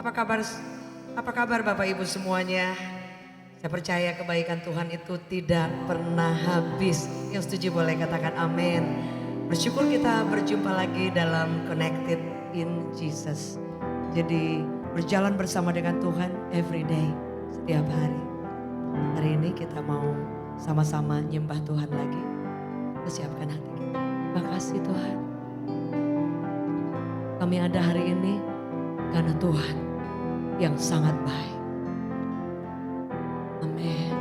Apa kabar? Apa kabar Bapak Ibu semuanya? Saya percaya kebaikan Tuhan itu tidak pernah habis. Yang setuju boleh katakan amin. Bersyukur kita berjumpa lagi dalam Connected in Jesus. Jadi berjalan bersama dengan Tuhan every day, setiap hari. Hari ini kita mau sama-sama nyembah Tuhan lagi. Persiapkan hati kita. Makasih Tuhan. Kami ada hari ini karena Tuhan yang sangat baik. Amin.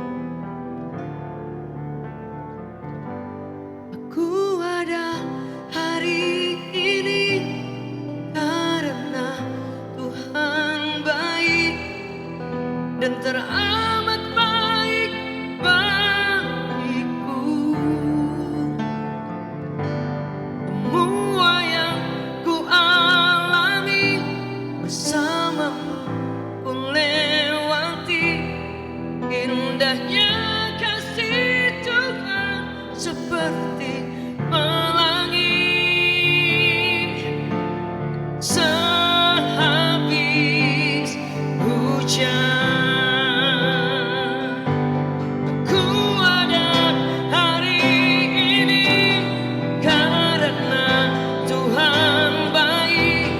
Aku ada hari ini karena Tuhan baik dan teramat baik bagiku. Semua yang ku alami bersamamu ku lewati, indahnya kasih Tuhan seperti pelangi sehabis hujan. Ku ada hari ini karena Tuhan baik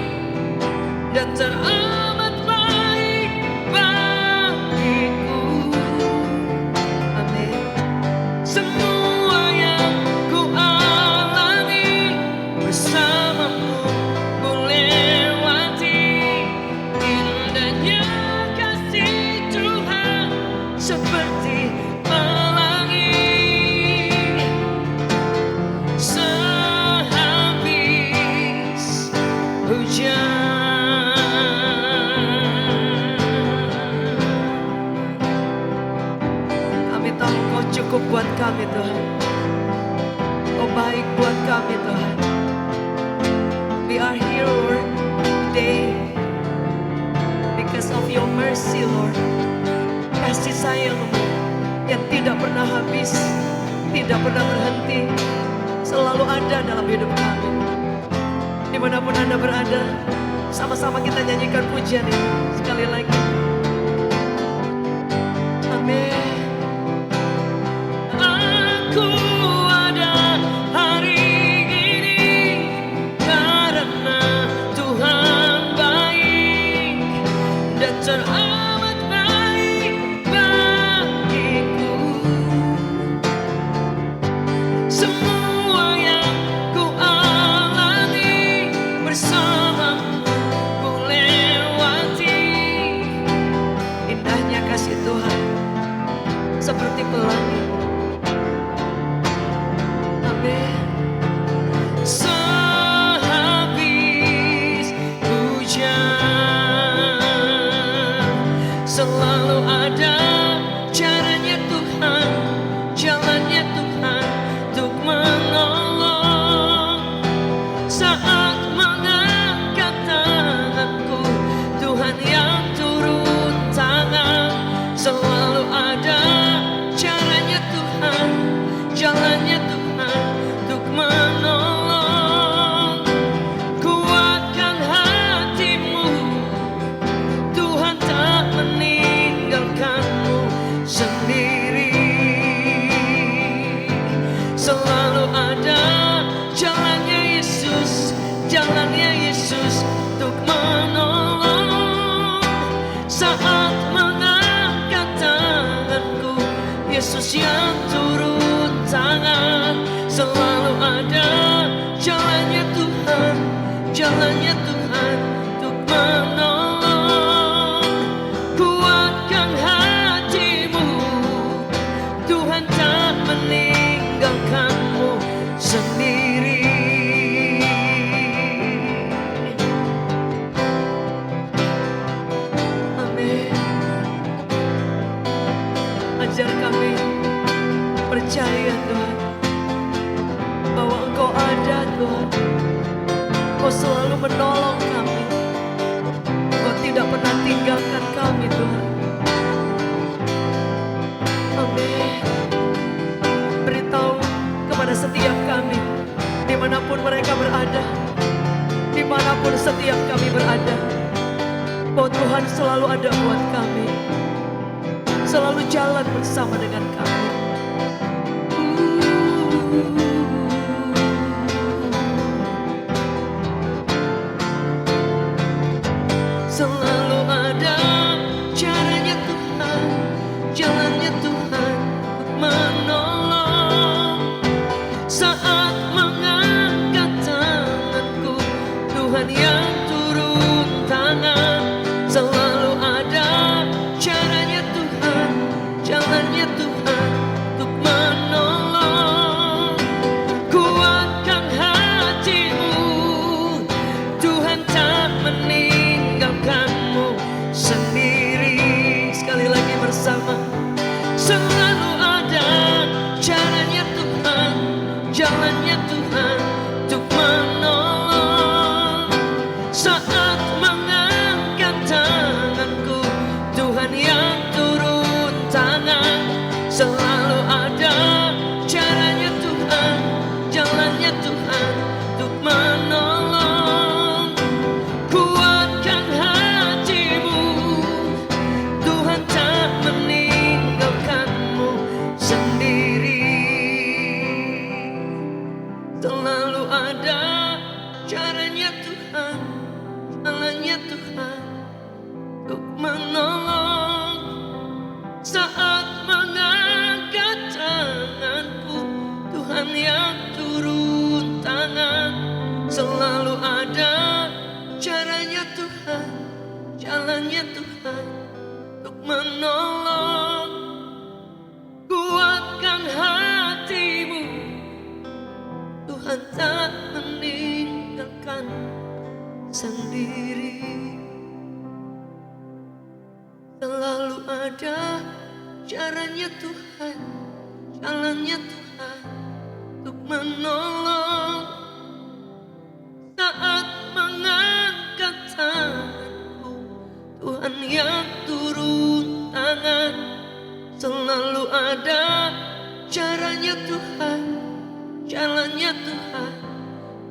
dan teramat baik bagiku. Amin. Semua yang ku alami bersamamu ku lewati, indahnya kasih Tuhan seperti pelangi sehabis hujan. Kami tahu Kau cukup buat kami Tuhan. Kau baik buat kami Tuhan. We are here Lord today because of your mercy Lord. Kasih sayang-Mu yang tidak pernah habis, tidak pernah berhenti, selalu ada dalam hidup kami. Dimanapun Anda berada, sama-sama kita nyanyikan pujian ini sekali lagi. Amin. Aku ada hari ini karena Tuhan baik dan teramat baik bagiku. Semua yang ku alami bersamamu ku lewati, indahnya kasih Tuhan seperti pelangi. Amin. Sehabis hujan selalu ada caranya Tuhan, jalannya Tuhan untuk menolong. Saat mengangkat tanganku, Tuhan yang turun tangan. Selalu ada caranya Tuhan, jalannya Tuhan untuk menolong. Kuatkan hatimu, Tuhan tak meninggalkanmu sendiri. Selalu ada jalannya Yesus, jalannya Yesus untuk menolong. Saat mengangkat tanganku, Yesus yang turun tangan. Selalu ada jalannya Tuhan, jalannya Tuhan untuk menolong. Kuatkan hatimu, Tuhan tak meninggalkanmu sendiri. Amin. Ajar kami percaya Tuhan bahwa Engkau ada Tuhan. Engkau selalu menolong kami. Engkau tidak pernah tinggalkan kami Tuhan. Amin. Beritahu kepada setiap kami dimanapun mereka berada, dimanapun setiap kami berada, bahwa Tuhan selalu ada buat kami, selalu jalan bersama dengan kami. Selalu ada caranya Tuhan, jalannya Tuhan untuk menolong. Saat mengangkat tanganku, Tuhan yang turun tangan. Selalu ada caranya Tuhan, jalannya Tuhan untuk menolong. Kuatkan hatimu, Tuhan tak meninggalkanmu sendiri. Sekali lagi bersama. Selalu ada caranya Tuhan, jalannya Tuhan untuk menolong. Saat mengangkat tanganku, Tuhan yang turun tangan. Selalu ada caranya Tuhan, jalannya Tuhan untuk menolong. Kuatkan hatimu, Tuhan tak meninggalkanmu sendiri. Selalu ada caranya Tuhan, jalannya Tuhan untuk menolong. Saat mengangkat tanganku, Tuhan yang turun tangan. Selalu ada caranya Tuhan, jalannya Tuhan untuk menolong. Kuatkan hatimu, Tuhan tak meninggalkan sendiri. Selalu ada caranya Tuhan, jalannya Tuhan untuk menolong. Saat mengangkat tanganku, Tuhan yang turun tangan. Selalu ada caranya Tuhan, jalannya Tuhan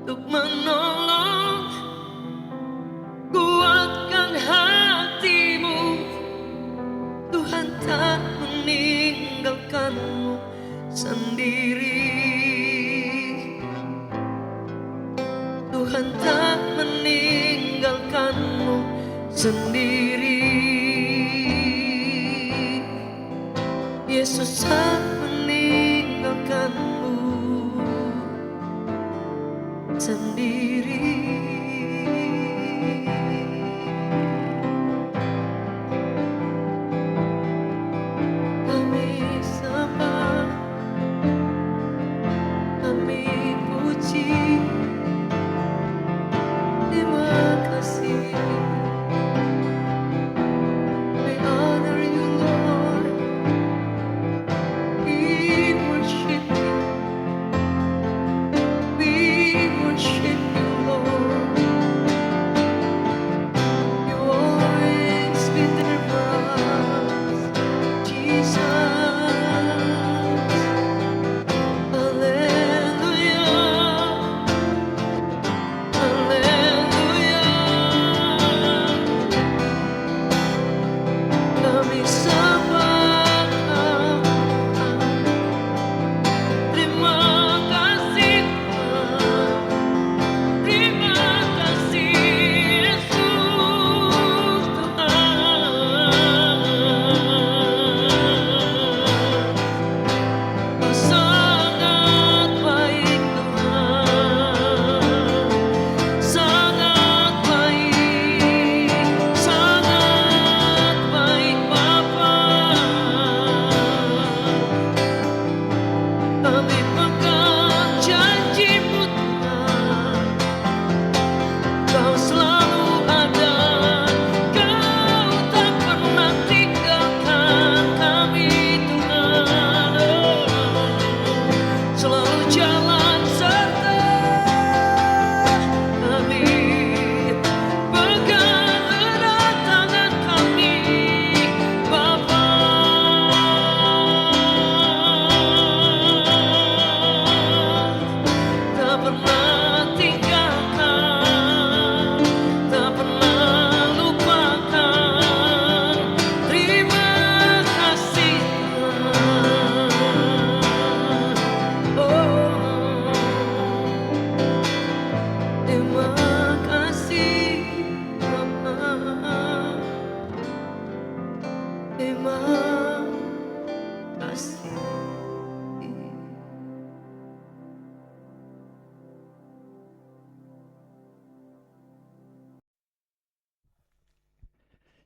untuk menolong. Kuatkan hatimu, Tuhan tak meninggalkanmu sendiri. Tuhan tak meninggalkanmu sendiri. Yesus tak meninggalkanmu sendiri. Kami sembah, kami puji, terima kasih. We honor you, Lord. We worship you. We worship you.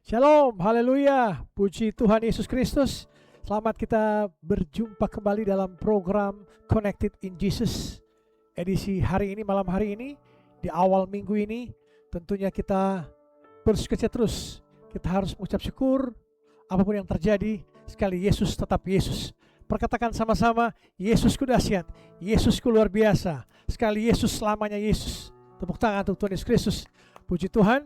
Shalom, haleluya, puji Tuhan Yesus Kristus. Selamat kita berjumpa kembali dalam program Connected in Jesus. Edisi hari ini, malam hari ini, di awal minggu ini, tentunya kita bersukacita terus. Kita harus mengucap syukur, apapun yang terjadi, sekali Yesus tetap Yesus. Perkatakan sama-sama, Yesusku dahsyat, Yesusku luar biasa, sekali Yesus selamanya Yesus. Tepuk tangan untuk Tuhan Yesus Kristus. Puji Tuhan.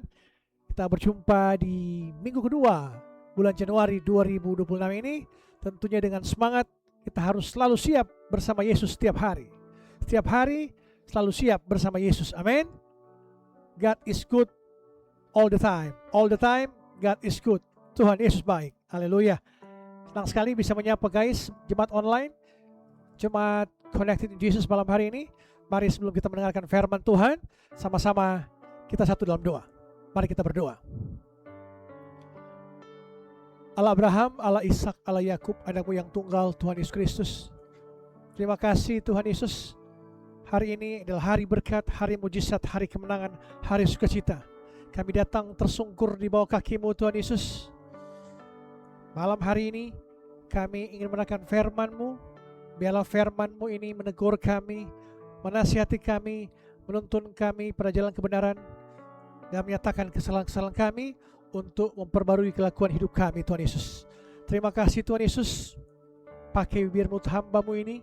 Kita berjumpa di minggu kedua bulan Januari 2026 ini. Tentunya dengan semangat kita harus selalu siap bersama Yesus setiap hari. Setiap hari selalu siap bersama Yesus. Amin. God is good all the time. All the time God is good. Tuhan Yesus baik. Haleluya. Senang sekali bisa menyapa guys, jemaat online, jemaat Connected in Jesus malam hari ini. Mari sebelum kita mendengarkan firman Tuhan, sama-sama kita satu dalam doa. Mari kita berdoa. Allah Abraham, Allah Ishak, Allah Yakub, anakmu yang tunggal, Tuhan Yesus Kristus. Terima kasih Tuhan Yesus. Hari ini adalah hari berkat, hari mujizat, hari kemenangan, hari sukacita. Kami datang tersungkur di bawah kaki-Mu Tuhan Yesus. Malam hari ini kami ingin mendengarkan firman-Mu. Biarlah firman-Mu ini menegur kami, menasihati kami, menuntun kami pada jalan kebenaran, dan menyatakan kesalahan-kesalahan kami untuk memperbarui kelakuan hidup kami Tuhan Yesus. Terima kasih Tuhan Yesus. Pakai bibir mulut hamba-Mu ini.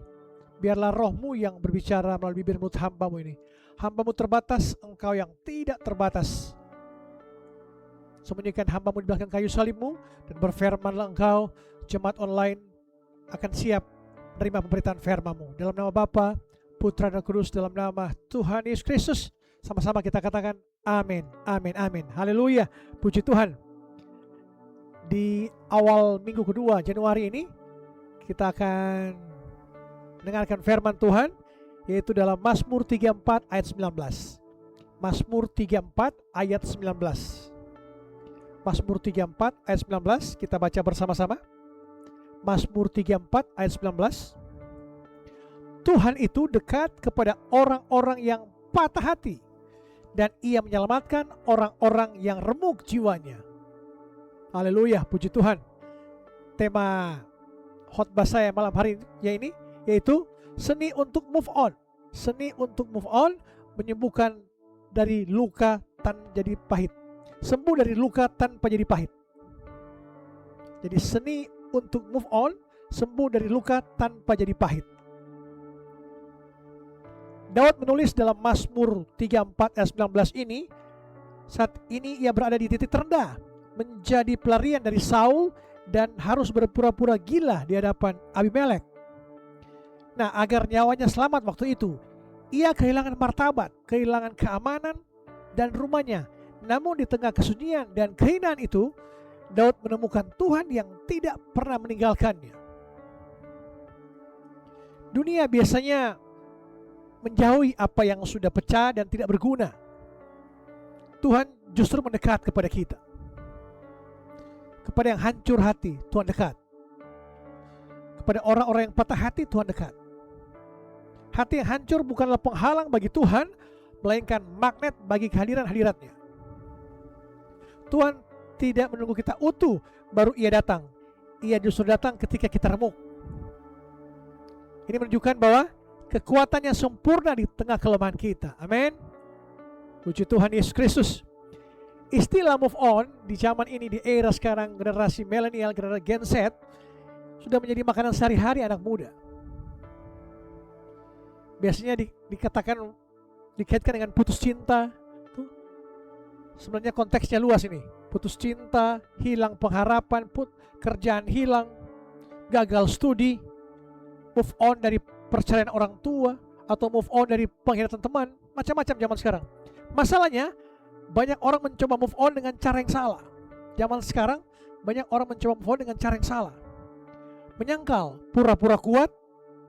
Biarlah roh-Mu yang berbicara melalui bibir mulut hamba-Mu ini. Hamba-Mu terbatas, Engkau yang tidak terbatas. Sembunyikan hamba-Mu di belakang kayu salib-Mu, dan berfirmanlah Engkau, jemaat online akan siap menerima pemberitaan firman-Mu. Dalam nama Bapa, Putra dan Kudus, dalam nama Tuhan Yesus Kristus. Sama-sama kita katakan amin, amin, amin. Haleluya, puji Tuhan. Di awal minggu kedua Januari ini, kita akan mendengarkan firman Tuhan, yaitu dalam Mazmur 34 ayat 19. Mazmur 34 ayat 19. Mazmur 34 ayat 19, kita baca bersama-sama. Mazmur 34 ayat 19. Tuhan itu dekat kepada orang-orang yang patah hati, dan Ia menyelamatkan orang-orang yang remuk jiwanya. Haleluya, puji Tuhan. Tema khotbah saya malam hari ini yaitu seni untuk move on. Seni untuk move on, menyembuhkan dari luka tanpa jadi pahit. Sembuh dari luka tanpa jadi pahit. Jadi seni untuk move on, sembuh dari luka tanpa jadi pahit. Daud menulis dalam Mazmur 34 ayat 19 ini, saat ini ia berada di titik terendah, menjadi pelarian dari Saul, dan harus berpura-pura gila di hadapan Abimelek. Nah, agar nyawanya selamat waktu itu, ia kehilangan martabat, kehilangan keamanan dan rumahnya. Namun di tengah kesunyian dan kehinaan itu, Daud menemukan Tuhan yang tidak pernah meninggalkannya. Dunia biasanya menjauhi apa yang sudah pecah dan tidak berguna. Tuhan justru mendekat kepada kita. Kepada yang hancur hati, Tuhan dekat. Kepada orang-orang yang patah hati, Tuhan dekat. Hati yang hancur bukanlah penghalang bagi Tuhan, melainkan magnet bagi kehadiran-hadiratnya. Tuhan tidak menunggu kita utuh baru Ia datang. Ia justru datang ketika kita remuk. Ini menunjukkan bahwa kekuatannya sempurna di tengah kelemahan kita. Amin. Puji Tuhan Yesus Kristus. Istilah move on di zaman ini, di era sekarang, generasi milenial, generasi Gen Z, sudah menjadi makanan sehari-hari anak muda. Biasanya dikaitkan dengan putus cinta. Sebenarnya konteksnya luas ini. Putus cinta, hilang pengharapan, kerjaan hilang, gagal studi, move on dari perceraian orang tua, atau move on dari pengkhianatan teman, macam-macam zaman sekarang. Masalahnya, banyak orang mencoba move on dengan cara yang salah. Zaman sekarang, banyak orang mencoba move on dengan cara yang salah. Menyangkal, pura-pura kuat,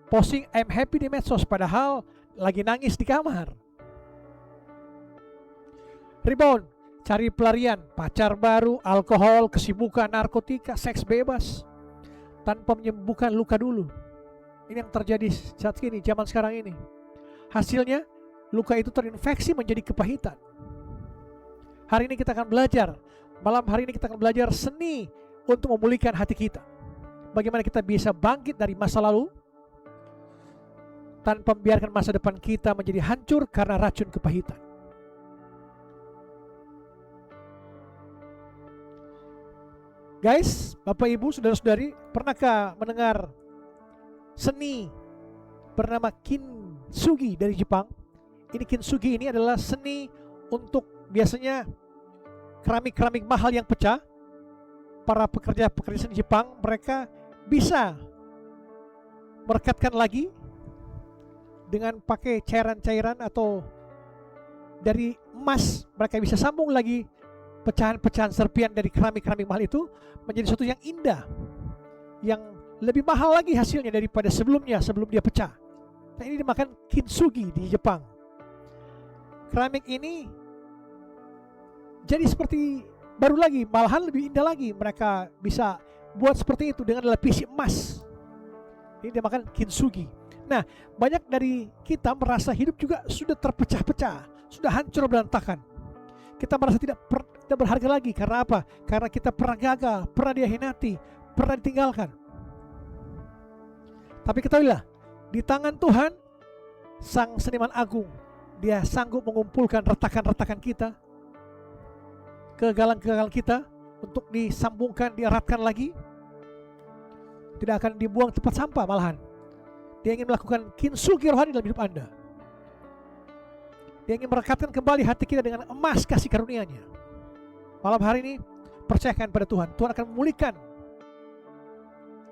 posting I'm happy di medsos, padahal lagi nangis di kamar. Rebound, cari pelarian, pacar baru, alkohol, kesibukan, narkotika, seks bebas, tanpa menyembuhkan luka dulu. Ini yang terjadi saat ini, zaman sekarang ini. Hasilnya, luka itu terinfeksi menjadi kepahitan. Hari ini kita akan belajar Malam hari ini kita akan belajar seni untuk memulihkan hati kita. Bagaimana kita bisa bangkit dari masa lalu tanpa membiarkan masa depan kita menjadi hancur karena racun kepahitan. Guys, Bapak Ibu, Saudara-saudari, pernahkah mendengar seni bernama kintsugi dari Jepang? Ini kintsugi ini adalah seni untuk biasanya keramik-keramik mahal yang pecah. Para pekerja-pekerja seni Jepang, mereka bisa merekatkan lagi dengan pakai cairan-cairan atau dari emas. Mereka bisa sambung lagi pecahan-pecahan serpian dari keramik-keramik mahal itu menjadi sesuatu yang indah, yang lebih mahal lagi hasilnya daripada sebelumnya, sebelum dia pecah. Nah, ini dimakan kintsugi di Jepang. Keramik ini jadi seperti baru lagi, malahan lebih indah lagi. Mereka bisa buat seperti itu dengan lapisi emas. Ini dimakan kintsugi. Nah, banyak dari kita merasa hidup juga sudah terpecah-pecah, sudah hancur berantakan. Kita merasa tidak berharga lagi. Karena apa? Karena kita pernah gagal, pernah dihianati, pernah ditinggalkan. Tapi ketahuilah, di tangan Tuhan, Sang Seniman Agung, Dia sanggup mengumpulkan retakan-retakan kita, kegagalan-kegagalan kita, untuk disambungkan, dieratkan lagi. Tidak akan dibuang tempat sampah malahan. Dia ingin melakukan kintsugi rohani dalam hidup Anda. Dia ingin merekatkan kembali hati kita dengan emas kasih karunia-Nya. Malam hari ini, percayakan pada Tuhan. Tuhan akan memulihkan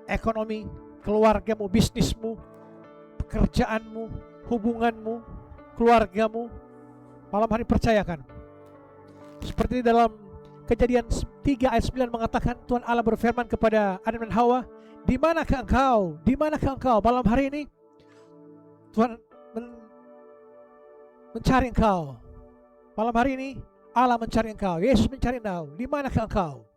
ekonomi, keluargamu, bisnismu, pekerjaanmu, hubunganmu, keluargamu. Malam hari percayakan. Seperti dalam Kejadian 3 ayat 9 mengatakan, Tuhan Allah berfirman kepada Adam dan Hawa, "Di manakah engkau? Di manakah engkau?" Malam hari ini Tuhan mencari engkau. Malam hari ini Allah mencari engkau. Yesus mencari engkau. Di manakah engkau?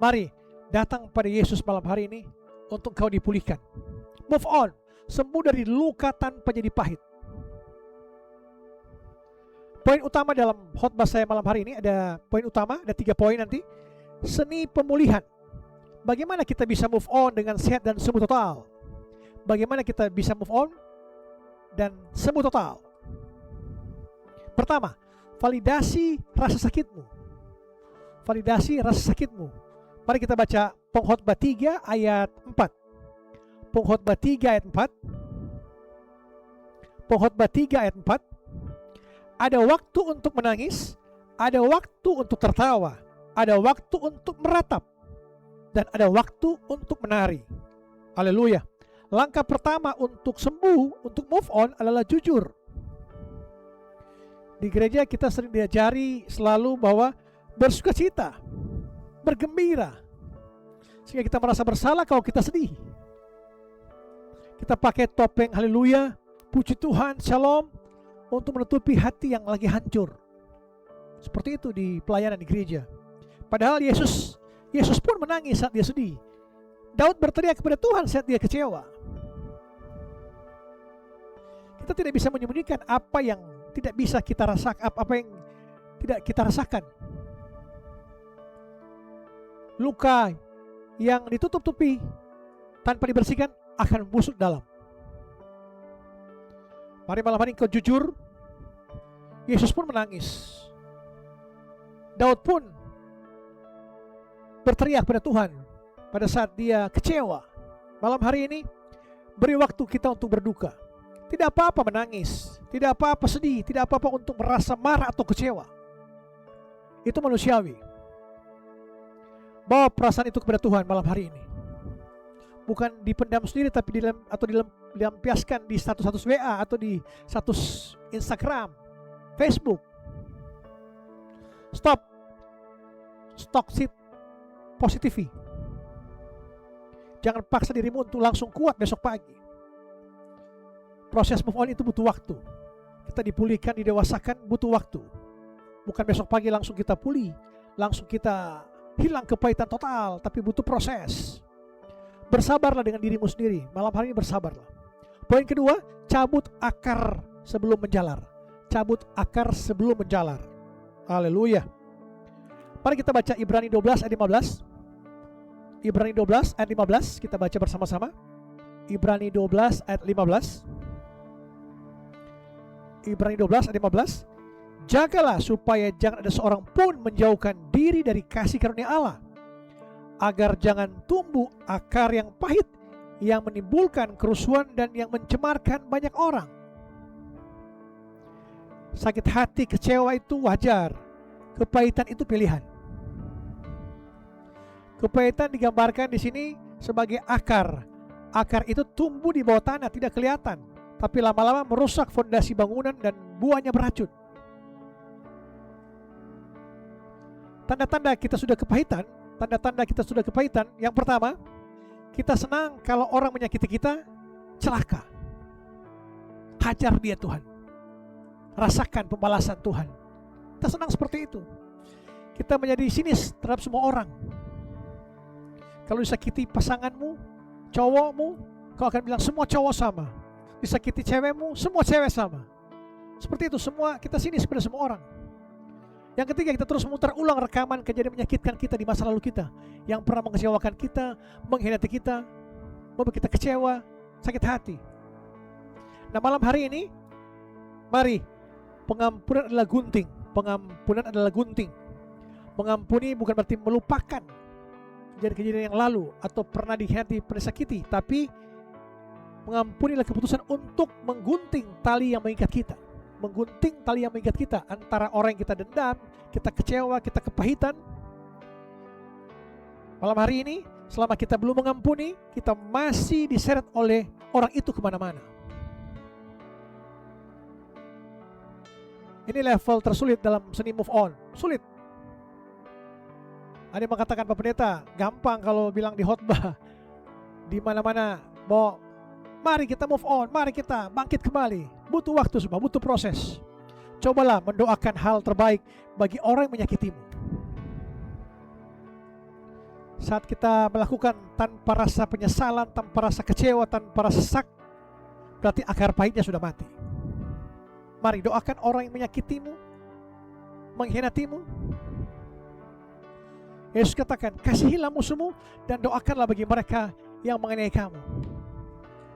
Mari datang pada Yesus malam hari ini untuk engkau dipulihkan. Move on. Sembuh dari luka tanpa jadi pahit. Poin utama dalam khotbah saya malam hari ini ada poin utama, ada 3 poin nanti. Seni pemulihan. Bagaimana kita bisa move on dengan sehat dan sembuh total? Bagaimana kita bisa move on dan sembuh total? Pertama, validasi rasa sakitmu. Validasi rasa sakitmu. Mari kita baca Pengkhotbah 3 ayat 4. Pengkhotbah 3 ayat 4. Pengkhotbah 3 ayat 4. Ada waktu untuk menangis, ada waktu untuk tertawa, ada waktu untuk meratap, dan ada waktu untuk menari. Haleluya. Langkah pertama untuk sembuh, untuk move on adalah jujur. Di gereja kita sering diajari selalu bahwa bersukacita, bergembira, sehingga kita merasa bersalah kalau kita sedih. Kita pakai topeng haleluya, puji Tuhan, shalom, untuk menutupi hati yang lagi hancur. Seperti itu di pelayanan di gereja. Padahal Yesus pun menangis saat dia sedih. Daud berteriak kepada Tuhan saat dia kecewa. Kita tidak bisa menyembunyikan apa yang tidak bisa kita rasakan, apa yang tidak kita rasakan. Luka yang ditutup-tutupi tanpa dibersihkan akan busuk dalam. Mari malam hari kau jujur. Yesus pun menangis. Daud pun berteriak pada Tuhan pada saat dia kecewa. Malam hari ini beri waktu kita untuk berduka. Tidak apa-apa menangis, tidak apa-apa sedih, tidak apa-apa untuk merasa marah atau kecewa. Itu manusiawi. Bawa perasaan itu kepada Tuhan malam hari ini. Bukan dipendam sendiri, tapi dilampiaskan di status WA atau di status Instagram, Facebook. Stop toxic positivity. Jangan paksa dirimu untuk langsung kuat besok pagi. Proses move on itu butuh waktu. Kita dipulihkan, didewasakan butuh waktu. Bukan besok pagi langsung kita pulih, langsung kita hilang kepahitan total, tapi butuh proses. Bersabarlah dengan dirimu sendiri. Malam hari ini bersabarlah. Poin kedua, cabut akar sebelum menjalar. Cabut akar sebelum menjalar. Haleluya. Mari kita baca Ibrani 12 ayat 15. Ibrani 12 ayat 15 kita baca bersama-sama. Ibrani 12 ayat 15. Ibrani 12 ayat 15. Jagalah supaya jangan ada seorang pun menjauhkan diri dari kasih karunia Allah, agar jangan tumbuh akar yang pahit yang menimbulkan kerusuhan dan yang mencemarkan banyak orang. Sakit hati, kecewa itu wajar. Kepahitan itu pilihan. Kepahitan digambarkan di sini sebagai akar. Akar itu tumbuh di bawah tanah, tidak kelihatan, tapi lama-lama merusak fondasi bangunan dan buahnya beracun. Tanda-tanda kita sudah kepahitan, yang pertama, kita senang kalau orang menyakiti kita, celaka. Hajar dia Tuhan. Rasakan pembalasan Tuhan. Kita senang seperti itu. Kita menjadi sinis terhadap semua orang. Kalau disakiti pasanganmu, cowokmu, kau akan bilang semua cowok sama. Disakiti cewekmu, semua cewek sama. Seperti itu, semua kita sinis pada semua orang. Yang ketiga, kita terus memutar ulang rekaman kejadian menyakitkan kita di masa lalu kita, yang pernah mengecewakan kita, mengkhianati kita, membuat kita kecewa, sakit hati. Nah, malam hari ini, mari, pengampunan adalah gunting. Pengampunan adalah gunting. Mengampuni bukan berarti melupakan kejadian-kejadian yang lalu atau pernah dikhianati, pernah disakiti, tapi mengampuni adalah keputusan untuk menggunting tali yang mengikat kita. Menggunting tali yang mengikat kita antara orang yang kita dendam, kita kecewa, kita kepahitan. Malam hari ini, selama kita belum mengampuni, kita masih diseret oleh orang itu kemana-mana. Ini level tersulit dalam seni move on. Sulit. Ada yang mengatakan, Pak Pendeta, gampang kalau bilang di khotbah, di mana-mana, bahwa mari kita move on, mari kita bangkit kembali. Butuh waktu semua, butuh proses. Cobalah mendoakan hal terbaik bagi orang yang menyakitimu. Saat kita melakukan tanpa rasa penyesalan, tanpa rasa kecewa, tanpa rasa sesak, berarti akar pahitnya sudah mati. Mari doakan orang yang menyakitimu, mengkhianatimu. Yesus katakan, kasihilah musuhmu dan doakanlah bagi mereka yang menganiaya kamu.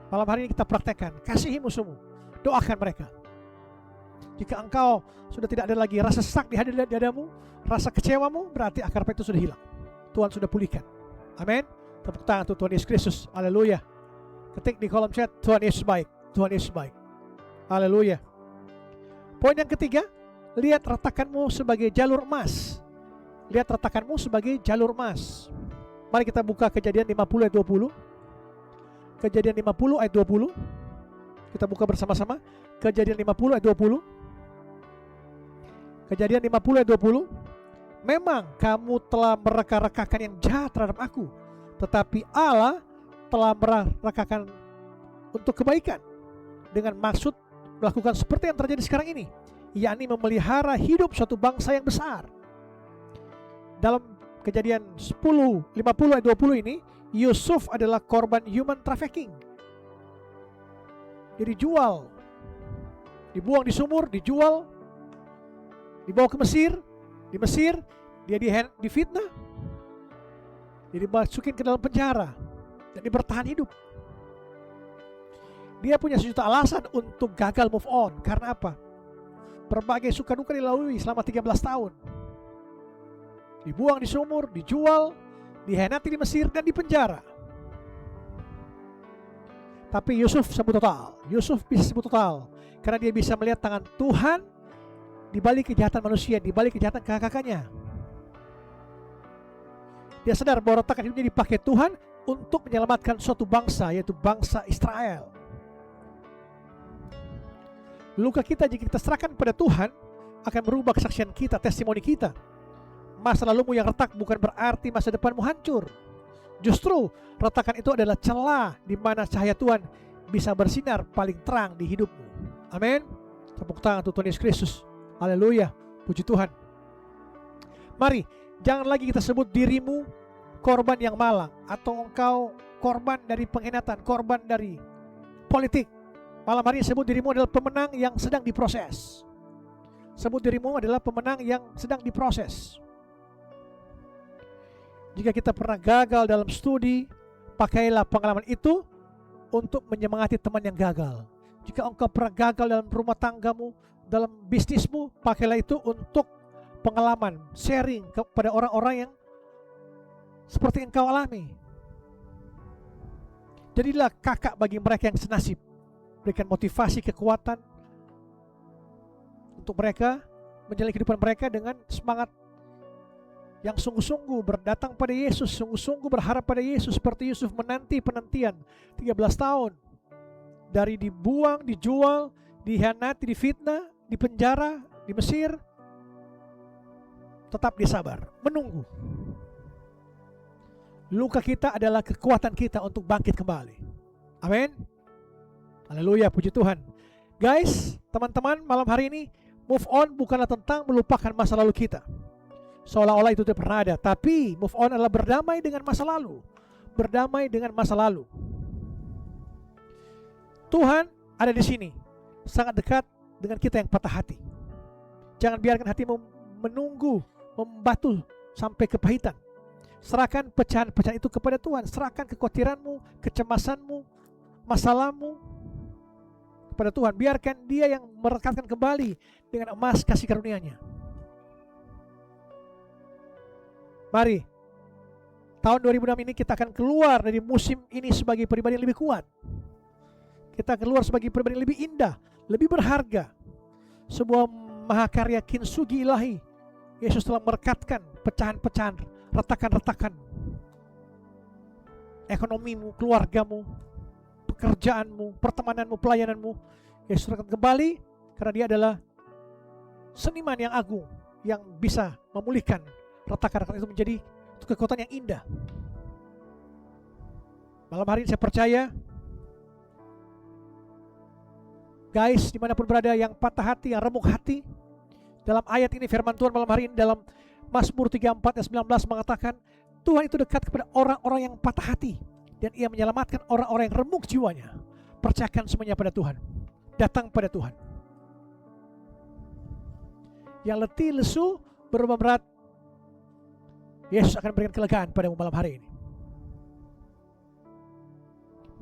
Malam hari ini kita praktekkan, kasihi musuhmu, doakan mereka. Jika engkau sudah tidak ada lagi rasa sesak di hati dadamu, rasa kecewamu, berarti akar pahit itu sudah hilang. Tuhan sudah pulihkan. Amin. Tepuk tangan untuk Tuhan Yesus Kristus. Haleluya. Ketik di kolom chat, Tuhan Yesus baik. Tuhan Yesus baik. Haleluya. Poin yang ketiga, lihat retakanmu sebagai jalur emas. Lihat retakanmu sebagai jalur emas. Mari kita buka Kejadian 50 ayat 20. Kejadian 50 ayat 20. Kita buka bersama-sama. Kejadian 50 ayat 20. Kejadian 50 ayat 20. Memang kamu telah mereka-rekakan yang jahat terhadap aku, tetapi Allah telah mereka-rekakan untuk kebaikan, dengan maksud melakukan seperti yang terjadi sekarang ini, yakni memelihara hidup suatu bangsa yang besar. Dalam Kejadian 50 ayat 20 ini, Yusuf adalah korban human trafficking. Dia dijual, dibuang di sumur, dijual, dibawa ke Mesir. Di Mesir dia difitnah, dia dimasukin ke dalam penjara, dan dia bertahan hidup. Dia punya sejuta alasan untuk gagal move on. Karena apa? Berbagai suka duka dilalui selama 13 tahun. Dibuang di sumur, dijual, dihianati di Mesir, dan dipenjara. Tapi Yusuf sembuh total. Yusuf bisa sembuh total karena dia bisa melihat tangan Tuhan di balik kejahatan manusia, di balik kejahatan kakak-kakaknya. Dia sadar bahwa retakan hidupnya dipakai Tuhan untuk menyelamatkan suatu bangsa, yaitu bangsa Israel. Luka kita jika kita serahkan pada Tuhan akan merubah kesaksian kita, testimoni kita. Masa lalumu yang retak bukan berarti masa depanmu hancur. Justru retakan itu adalah celah di mana cahaya Tuhan bisa bersinar paling terang di hidupmu. Amin. Tepuk tangan untuk Tuhan Yesus Kristus. Haleluya, puji Tuhan. Mari, jangan lagi kita sebut dirimu korban yang malang, atau engkau korban dari pengkhianatan, korban dari politik. Malam hari sebut dirimu adalah pemenang yang sedang diproses. Sebut dirimu adalah pemenang yang sedang diproses. Jika kita pernah gagal dalam studi, pakailah pengalaman itu untuk menyemangati teman yang gagal. Jika engkau pernah gagal dalam rumah tanggamu, dalam bisnismu, pakailah itu untuk pengalaman, sharing kepada orang-orang yang seperti engkau alami. Jadilah kakak bagi mereka yang senasib. Berikan motivasi, kekuatan untuk mereka menjalani kehidupan mereka dengan semangat yang sungguh-sungguh berdatang pada Yesus, sungguh-sungguh berharap pada Yesus, seperti Yusuf menanti penantian 13 tahun. Dari dibuang, dijual, dihianati, difitnah, dipenjara, di Mesir, tetap dia sabar, menunggu. Luka kita adalah kekuatan kita untuk bangkit kembali. Amin. Haleluya, puji Tuhan. Guys, teman-teman, malam hari ini move on bukanlah tentang melupakan masa lalu kita, seolah-olah itu tidak pernah ada. Tapi move on adalah berdamai dengan masa lalu. Berdamai dengan masa lalu. Tuhan ada di sini, sangat dekat dengan kita yang patah hati. Jangan biarkan hatimu menunggu, membatu sampai kepahitan. Serahkan pecahan-pecahan itu kepada Tuhan. Serahkan kekhawatiranmu, kecemasanmu, masalahmu kepada Tuhan. Biarkan Dia yang merekatkan kembali dengan emas kasih karunia-Nya. Mari, tahun 2006 ini kita akan keluar dari musim ini sebagai pribadi yang lebih kuat. Kita keluar sebagai pribadi yang lebih indah, lebih berharga. Sebuah mahakarya kintsugi ilahi. Yesus telah merekatkan pecahan-pecahan, retakan-retakan ekonomimu, keluargamu, pekerjaanmu, pertemananmu, pelayananmu. Yesus rekatkan kembali karena Dia adalah seniman yang agung yang bisa memulihkan retakan-retakan itu menjadi kekuatan yang indah. Malam hari ini saya percaya, guys, dimanapun berada yang patah hati, yang remuk hati, dalam ayat ini firman Tuhan malam hari ini dalam Mazmur 34 ayat 19 mengatakan, Tuhan itu dekat kepada orang-orang yang patah hati dan Ia menyelamatkan orang-orang yang remuk jiwanya. Percayakan semuanya pada Tuhan. Datang pada Tuhan. Yang letih, lesu, beban berat, Yesus akan berikan kelegaan padamu malam hari ini.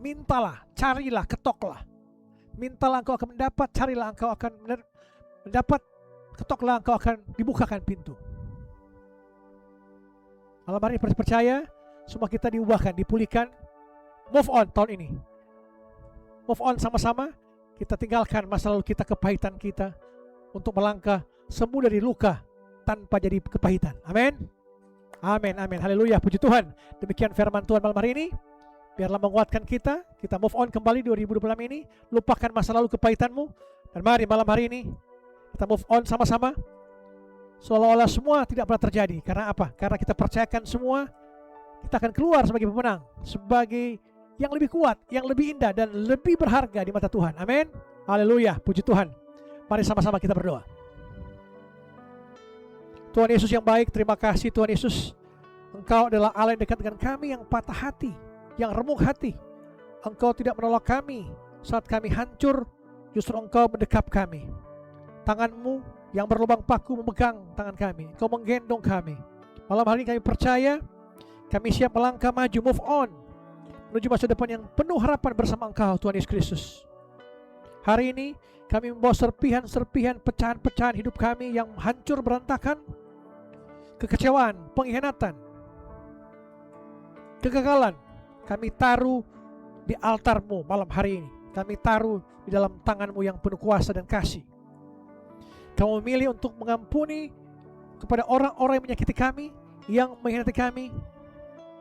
Mintalah, carilah, ketoklah. Mintalah engkau akan mendapat, carilah engkau akan mendapat, ketoklah engkau akan dibukakan pintu. Malam hari ini percaya semua kita diubahkan, dipulihkan. Move on tahun ini. Move on sama-sama. Kita tinggalkan masa lalu kita, kepahitan kita, untuk melangkah sembuh dari luka tanpa jadi kepahitan. Amin. Amin, amin. Haleluya, puji Tuhan. Demikian firman Tuhan malam hari ini. Biarlah menguatkan kita. Kita move on kembali 2026 ini. Lupakan masa lalu kepahitanmu. Dan mari malam hari ini kita move on sama-sama. Seolah-olah semua tidak pernah terjadi. Karena apa? Karena kita percayakan semua. Kita akan keluar sebagai pemenang. Sebagai yang lebih kuat, yang lebih indah, dan lebih berharga di mata Tuhan. Amin. Haleluya, puji Tuhan. Mari sama-sama kita berdoa. Tuhan Yesus yang baik, terima kasih Tuhan Yesus. Engkau adalah Allah yang dekat dengan kami yang patah hati, yang remuk hati. Engkau tidak menolak kami saat kami hancur, justru Engkau mendekap kami. Tangan-Mu yang berlubang paku memegang tangan kami. Engkau menggendong kami. Malam hari ini kami percaya, kami siap melangkah maju, move on, menuju masa depan yang penuh harapan bersama Engkau Tuhan Yesus Kristus. Hari ini kami membawa serpihan-serpihan, pecahan-pecahan hidup kami yang hancur berantakan, kekecewaan, pengkhianatan, kegagalan. Kami taruh di altar-Mu malam hari ini. Kami taruh di dalam tangan-Mu yang penuh kuasa dan kasih. Kamu memilih untuk mengampuni kepada orang-orang yang menyakiti kami, yang mengkhianati kami,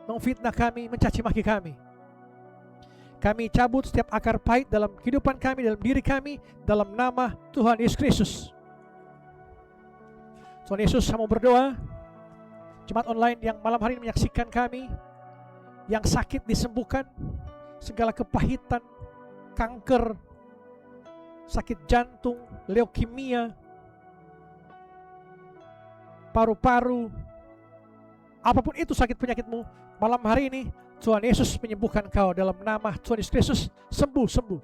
memfitnah kami, mencaci maki kami. Kami cabut setiap akar pahit dalam kehidupan kami, dalam diri kami, dalam nama Tuhan Yesus Kristus. Tuhan Yesus, saya mau berdoa. Jemaat online yang malam hari ini menyaksikan kami, yang sakit disembuhkan, segala kepahitan, kanker, sakit jantung, leukemia, paru-paru, apapun itu sakit penyakitmu, malam hari ini Tuhan Yesus menyembuhkan kau dalam nama Tuhan Yesus Kristus. Sembuh, sembuh.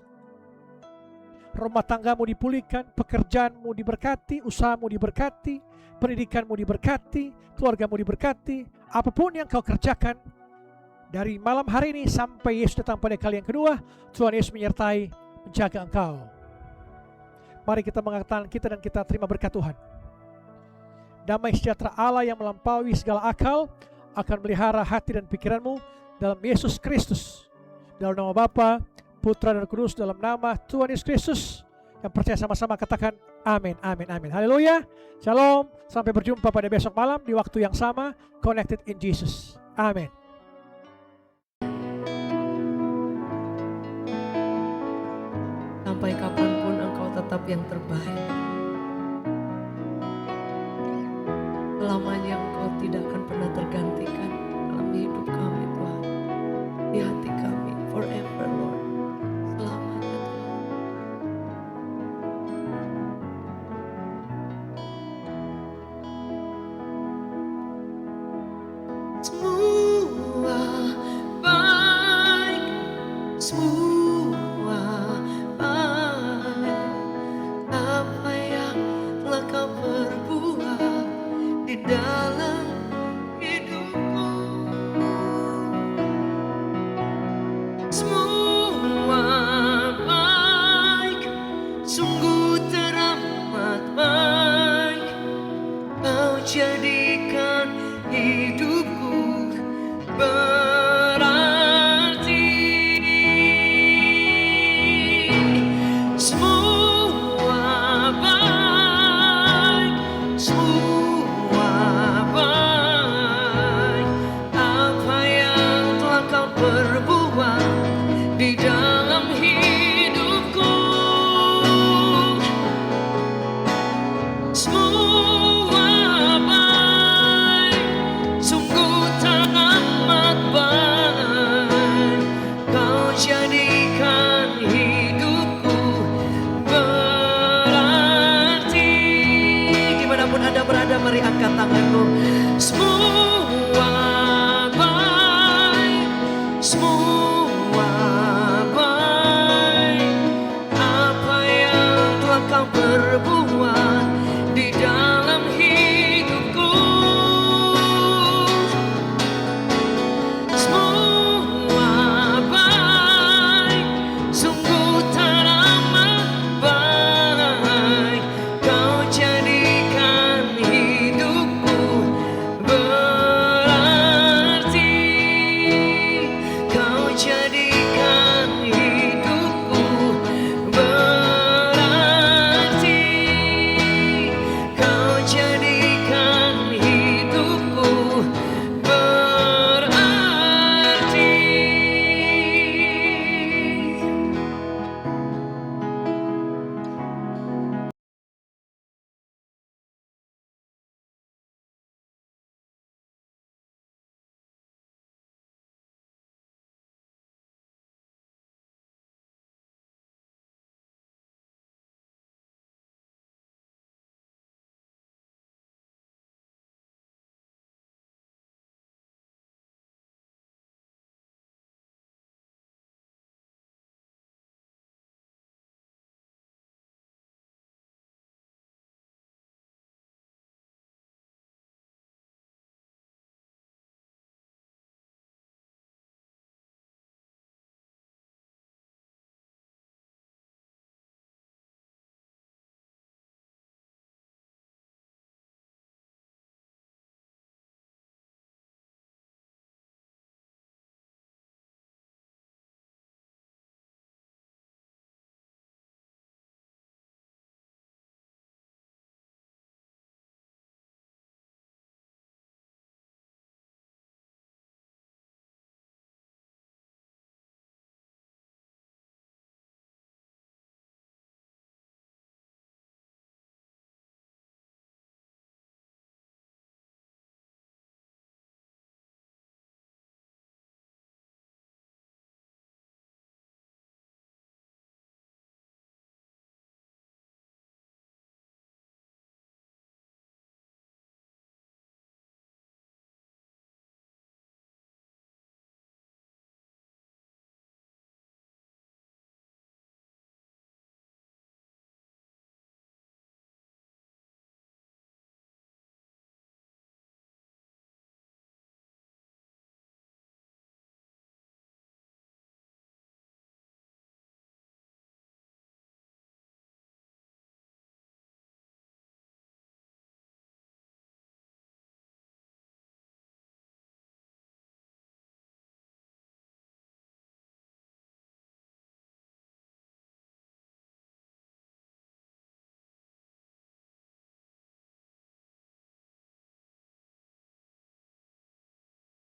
rumah tanggamu dipulihkan, pekerjaanmu diberkati, usahamu diberkati, pendidikanmu diberkati, keluargamu diberkati. Apapun yang kau kerjakan dari malam hari ini sampai Yesus datang pada kali yang kedua, Tuhan Yesus menyertai, menjaga engkau. Mari kita mengatakan kita dan kita terima berkat Tuhan. Damai sejahtera Allah yang melampaui segala akal akan melihara hati dan pikiranmu dalam Yesus Kristus. Dalam nama Bapa, Putra dan Kudus, dalam nama Tuhan Yesus Kristus. Yang percaya sama-sama katakan amin, amin, amin. Haleluya. Shalom. Sampai berjumpa pada besok malam di waktu yang sama. Connected in Jesus. Amin. Sampai kapanpun engkau tetap yang terbaik. Selamanya engkau tidak akan pernah tergantikan dalam hidup kami Tuhan. Di hati kami forever Lord. Selamanya Tuhan.